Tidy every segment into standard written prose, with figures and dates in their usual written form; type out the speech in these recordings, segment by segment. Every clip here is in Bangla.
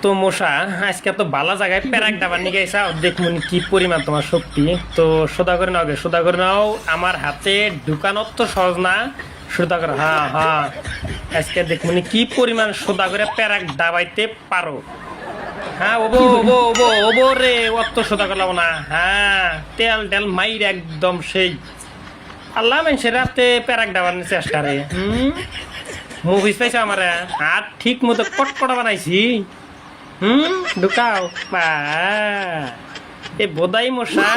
তো মশা আজকে তো ভালো জায়গায় প্যারাক ডাবার নিয়ে গেছা দেখুন কি পরিমাণ তোমার শক্তি। তো সোদা করে নাও সোদা করে নাও, আমার হাতে ঢুকানোর তো সহজ না। সোদা করে হ্যাঁ হ্যাঁ, আজকে দেখুন কি পরিমাণ সোদা করে প্যারাক ডাবাইতে পারো। হ্যাঁ ওবো ওবো ওবো ওবো রে, অত সোদা করলাম না। হ্যাঁ তেল টেল মাইর একদম সেই আল্লাহ মানুষের রাতে প্যারাক ডাবার চেষ্টা রে। মুভিস পাইছে আমার হাত ঠিক মতো কটকটা বানাইছি। ঢুকাও বা এ বোধাই মশা।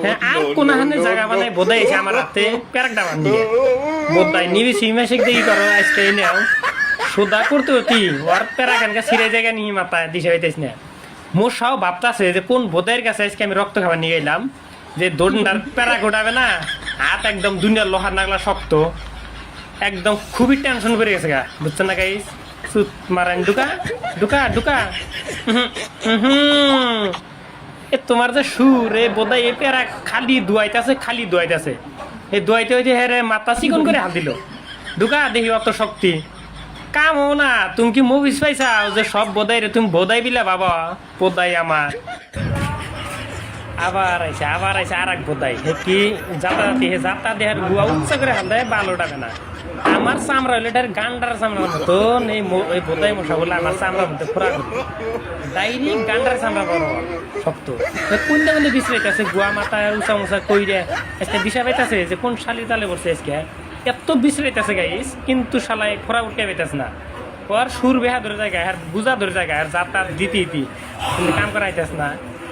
হ্যাঁ আর কোনখানে জায়গা বানাই বোধাই আছে আমার হাতে প্যারাক ডাবার নিয়ে। বোধাই নিবি সিমেশিক দেখি করো আজকে নেও সোদা করতে হতি ওর প্যারাক এনকা ছিঁড়ে জায়গা নিয়ে মাথায় দিশে হইতেছ না। মশাও ভাবতেছে যে কোন বোধাইয়ের কাছে আজকে আমি রক্ত খাবার নিয়ে এলাম যে দোনটার প্যারাক উঠাবে না। হাত একদম দুনিয়ার লোহার নাগলা শক্ত, একদম খুবই টেনশন করে গেছে গা, বুঝছেন না গাইস? সুত মারেন ঢুকা ঢুকা ঢুকা। এ তোমার যে সুর এ বোধহয় এ পেরা খালি দুয়াইতেছে খালি দুয়াইতেছে। এই দুয়াইতে হইতে হ্যাঁ রে মাথা চিকন করে হাত দিল। ঢুকা দেখি অত শক্তি কাম হো না। তুমি কি মুভিস পাইছাও যে সব বোধাই রে তুমি বোধাই বিলা বাবা? বোধাই আমার আবার আইসে আর এক বোধাই হে কি যাতায়াতি হে যাতা দেহার গুয়া উচ্চা করে হাত দেয় ভালো টাকা না। আমার চামড়া হইলে এটার গান্ডার চামড়ার মতন এই বোধাই মশা বলে আমার চামড়ার মধ্যে খোরা করি ডাইরি গান্ডার চামড়া বড় শক্ত। কোনটা কোনটা বিশ্রাইতেছে গুয়া মাথা উঁচা মুচা কইরে আজকে দিশা পাইতেছে যে কোন শালির তালে বসছে আজকে এত বিশ্রাইতেছে গাইস, কিন্তু শালাই খোরা উঠতে পাইতেছে না। ওর সুর বেহা ধরে জায়গায় আর বুঝা ধরে জায়গায় আর যাতায়াত দিতে কিন্তু কাম করা আইতেছে না।